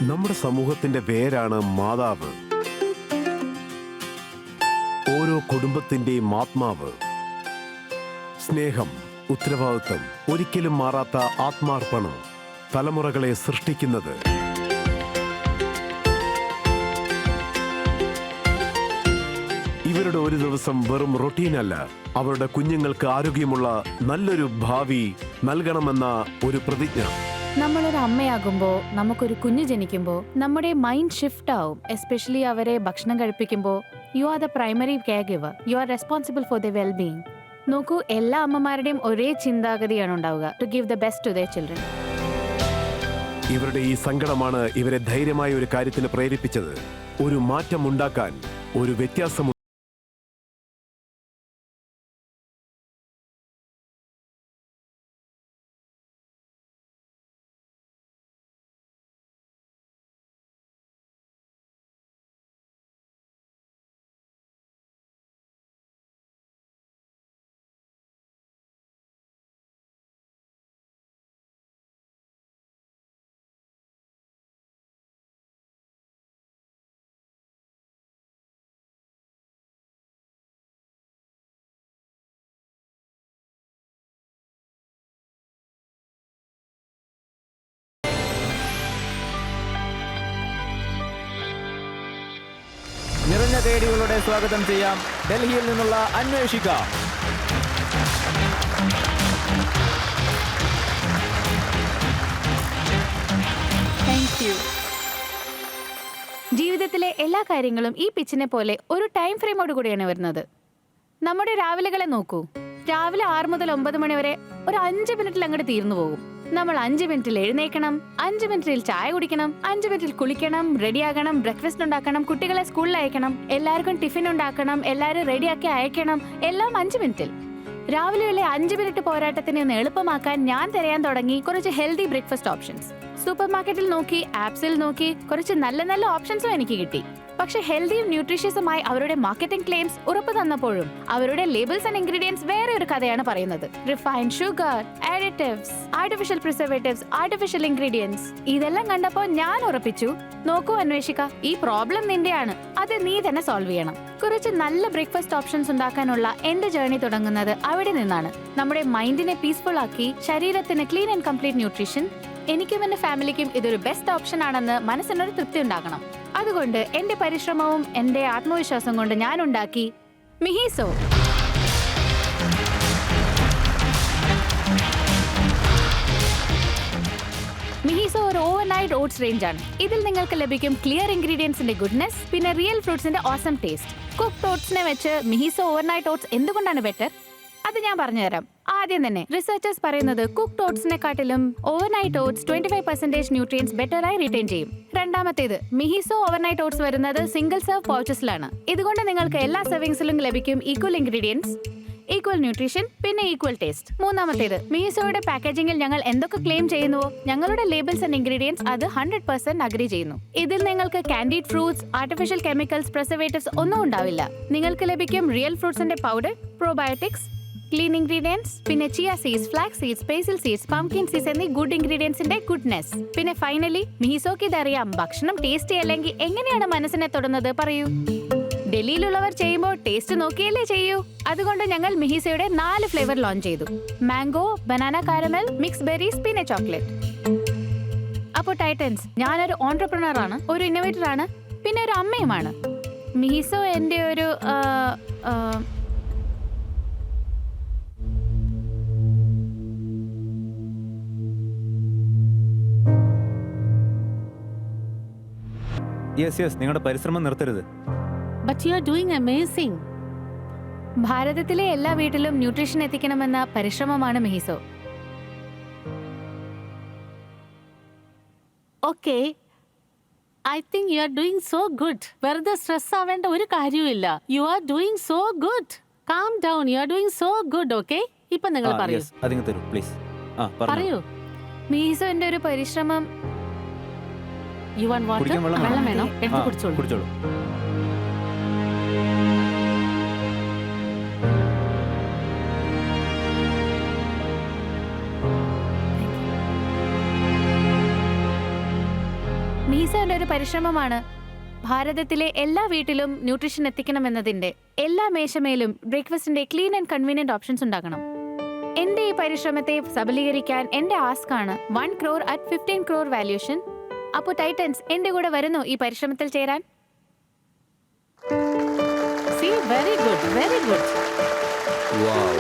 നമ്മുടെ സമൂഹത്തിന്റെ വേരാണ് മാതാവ്. ഓരോ കുടുംബത്തിന്റെയും ആത്മാവ്. സ്നേഹം, ഉത്തരവാദിത്വം, ഒരിക്കലും മാറാത്ത ആത്മാർപ്പണം, തലമുറകളെ സൃഷ്ടിക്കുന്നത്. ഇവരുടെ ഒരു ദിവസം വെറും റൊട്ടീനല്ല, അവരുടെ കുഞ്ഞുങ്ങൾക്ക് ആരോഗ്യമുള്ള നല്ലൊരു ഭാവി നൽകണമെന്ന ഒരു പ്രതിജ്ഞ. നമ്മളൊരു അമ്മയാകുമ്പോൾ, നമുക്കൊരു കുഞ്ഞ് ജനിക്കുമ്പോൾ നമ്മുടെ മൈൻഡ് ഷിഫ്റ്റ് ആവും. എസ്പെഷ്യലി അവരെ ഭക്ഷണം കഴിപ്പിക്കുമ്പോൾ. You are the primary care giver. You are responsible for the wellbeing. നോക്കൂ, എല്ലാ അമ്മമാരുടെയും ഒരേ ചിന്താഗതിയാണ് ഉണ്ടാവുക, to give the best to their children. ഇവരുടെ ഈ സങ്കടമാണ് ഇവരെ ധൈര്യമായ ഒരു കാര്യത്തിന് പ്രേരിപ്പിച്ചത്. ഒരു മാറ്റം ഉണ്ടാക്കാൻ, ഒരു വ്യത്യാസം. നിറഞ്ഞ കൈയടികളോടെ സ്വാഗതം ചെയ്യാം ഡൽഹിയിൽ നിന്നുള്ള അന്വേഷിക. ജീവിതത്തിലെ എല്ലാ കാര്യങ്ങളും ഈ പിച്ചിനെ പോലെ ഒരു ടൈം ഫ്രെയിമോട് കൂടിയാണ് വരുന്നത്. നമ്മുടെ രാവിലെകളെ നോക്കൂ. രാവിലെ 6 മുതൽ 9 മണി വരെ ഒരു 5 മിനിറ്റിൽ അങ്ങോട്ട് തീർന്നു പോകും. നമ്മൾ 5 മിനിറ്റിൽ എഴുന്നേക്കണം, 5 മിനിറ്റിൽ ചായ കുടിക്കണം, 5 മിനിറ്റിൽ കുളിക്കണം, റെഡിയാകണം, ബ്രേക്ക്ഫാസ്റ്റ് ഉണ്ടാക്കണം, കുട്ടികളെ സ്കൂളിൽ അയക്കണം, എല്ലാവർക്കും ടിഫിൻ ഉണ്ടാക്കണം, എല്ലാവരും റെഡിയാക്കി അയക്കണം, എല്ലാം 5 മിനിറ്റിൽ. രാവിലെയുള്ള 5 മിനിറ്റ് പോരാട്ടത്തിനെ ഒന്ന് എളുപ്പമാക്കാൻ ഞാൻ തിരയാൻ തുടങ്ങി കുറച്ച് ഹെൽത്തി ബ്രേക്ക്ഫാസ്റ്റ് ഓപ്ഷൻസ്. സൂപ്പർ മാർക്കറ്റിൽ നോക്കി, ആപ്സിൽ നോക്കി, കുറച്ച് നല്ല നല്ല ഓപ്ഷൻസും എനിക്ക് കിട്ടി. പക്ഷെ ഹെൽത്തിയും ന്യൂട്രീഷ്യസുമായി അവരുടെ മാർക്കറ്റിംഗ് ക്ലെയിംസ് ഉറപ്പ് തന്നപ്പോഴും അവരുടെ ലേബിൾസ് ആൻഡ് ഇൻഗ്രീഡിയൻസ് വേറെ ഒരു കഥയാണ് പറയുന്നത്. Refined sugar, additives, artificial preservatives, artificial ingredients. ഇതെല്ലാം കണ്ടപ്പോൾ ഞാൻ ഉറപ്പിച്ചു, നോക്കൂ അന്വേഷിക, ഈ പ്രോബ്ലം നിന്റെയാണ്, അത് നീ തന്നെ സോൾവ് ചെയ്യണം. കുറച്ച് നല്ല ബ്രേക്ക്ഫാസ്റ്റ് ഓപ്ഷൻസ് ഉണ്ടാക്കാനുള്ള എന്റെ ജേർണി തുടങ്ങുന്നത് അവിടെ നിന്നാണ്. നമ്മുടെ മൈൻഡിനെ പീസ്ഫുൾ ആക്കി ശരീരത്തിന് ക്ലീൻ ആൻഡ് കംപ്ലീറ്റ് ന്യൂട്രീഷൻ. എനിക്കും എന്റെ ഫാമിലിക്കും ഇതൊരു ബെസ്റ്റ് ഓപ്ഷൻ ആണെന്ന് മനസ്സിനൊരു തൃപ്തി ഉണ്ടാകണം. അതുകൊണ്ട് എന്റെ പരിശ്രമവും എന്റെ ആത്മവിശ്വാസം കൊണ്ട് ഞാൻ ഉണ്ടാക്കി മിഹിസോ. മിഹിസോ ഒരു ഓവർനൈറ്റ് ഓട്സ് റേഞ്ച് ആണ്. ഇതിൽ നിങ്ങൾക്ക് ലഭിക്കും ക്ലിയർ ഇൻഗ്രീഡിയൻസിന്റെ ഗുഡ്നെസ്, പിന്നെ റിയൽ ഫ്രൂട്ട്സിന്റെ ഓസം ടേസ്റ്റ്. കുക്ക്ഡ് ഓട്സിനെ വെച്ച് മിഹിസോ ഓവർനൈറ്റ് ഓട്സ് എന്തുകൊണ്ടാണ് ബെറ്റർ? അത് ഞാൻ പറഞ്ഞുതരാം. ആദ്യം തന്നെ റിസർച്ചേഴ്സ് പറയുന്നത് കുക്ക്ഡ് ഓട്സിനെക്കാട്ടിലും ഓവർനൈറ്റ് ഓട്സ് 25% ന്യൂട്രിയൻസ് ബെറ്റർ ആയി റിറ്റെയിൻ ചെയ്യും. രണ്ടാമത്തേത്, മിഹിസോ ഓവർനൈറ്റ് ഓട്സ് വരുന്നത് സിംഗിൾ സെർവ് പൗച്ചസിലാണ്. ഇതുകൊണ്ട് നിങ്ങൾക്ക് എല്ലാ സെർവിങ്സിലും ലഭിക്കും ഈക്വൽ ഇൻഗ്രീഡിയൻസ്, ഈക്വൽ ന്യൂട്രീഷൻ, പിന്നെ ഈക്വൽ ടേസ്റ്റ്. മൂന്നാമത്തേത്, മിഹിസോയുടെ പാക്കേജിംഗിൽ ഞങ്ങൾ എന്തൊക്കെ ക്ലെയിം ചെയ്യുന്നുവോ ഞങ്ങളുടെ ലേബിൾസ് ആൻഡ് ഇൻഗ്രീഡിയൻസ് അത് 100% അഗ്രി ചെയ്യുന്നു. ഇതിൽ നിങ്ങൾക്ക് candied fruits, artificial chemicals, preservatives ഒന്നും ഉണ്ടാവില്ല. നിങ്ങൾക്ക് ലഭിക്കും റിയൽ ഫ്രൂട്ട്സിന്റെ പൗഡർ, പ്രോബയോട്ടിക്സ്, ക്ലീൻ ഇൻഗ്രീഡിയൻസ്, പിന്നെ chia seeds, flax seeds, basil seeds, pumpkin seeds എന്നീ ഗുഡ് ഇൻഗ്രീഡിയൻസിന്റെ ഗുഡ്നെസ്. പിന്നെ ഫൈനലി, മിഹിസോക്ക് ഇതറിയാം, ഭക്ഷണം ടേസ്റ്റി അല്ലെങ്കിൽ എങ്ങനെയാണ് മനസ്സിനെ തൊടുന്നത് പറയൂ. ഡൽഹിയിലുള്ളവർ ചെയ്യുമ്പോൾ ടേസ്റ്റ് നോക്കിയല്ലേ ചെയ്യൂ. അതുകൊണ്ട് ഞങ്ങൾ മിഹിസോയുടെ 4 ഫ്ലേവർ ലോഞ്ച് ചെയ്തു: mango, banana caramel, mix berries, പിന്നെ ചോക്ലേറ്റ്. അപ്പോൾ ടൈറ്റൻസ്, ഞാനൊരു ഓൺട്രപ്രണർ ആണ്, ഒരു ഇന്നോവേറ്റർ ആണ്, പിന്നെ ഒരു അമ്മയുമാണ്. മിഹിസോ എൻ്റെ ഒരു യെസ്, നിങ്ങളുടെ പരിശ്രമം നിർത്തരുത്. But you are doing amazing. ഭാരതത്തിലെ എല്ലാ വീട്ടിലും ന്യൂട്രീഷൻ എത്തിക്കണമെന്ന പരിശ്രമമാണ് മിഹിസോ. Okay. I think you are doing so good. വെറുതെ സ്ട്രെസ് ആവേണ്ട ഒരു കാര്യവുമില്ല. You are doing so good. Calm down. You are doing so good, okay? ഇപ്പൊ നിങ്ങൾ പറയൂ. അതിങ്ങ് തരൂ പ്ലീസ്. പറയൂ. മിഹിസോ എൻ്റെ ഒരു പരിശ്രമം. You want water? വെള്ളം വേണോ? എടുത്ത് കുടിച്ചോളൂ. മഹീസോന്റെ ഒരു പരിശ്രമമാണ് ഭാരതത്തിലെ എല്ലാ വീട്ടിലും ന്യൂട്രീഷൻ എത്തിക്കണമെന്നതിന്റെ. എല്ലാ മേശമേലും ബ്രേക്ക്ഫാസ്റ്റിന്റെ ക്ലീൻ ആൻഡ് കൺവീനിയന്റ് ഓപ്ഷൻസ് ഉണ്ടാകണം. എന്റെ ഈ പരിശ്രമത്തെ സബലീകരിക്കാൻ എന്റെ ആസ്ക് ആണ് 1 crore at 15 crore വാല്യൂഷൻ. അപ്പോൾ ടൈറ്റൻസ് എന്റെ കൂടെ വരുന്നു ഈ പരിശ്രമത്തിൽ ചേരാൻ? See, very good, very good. Wow.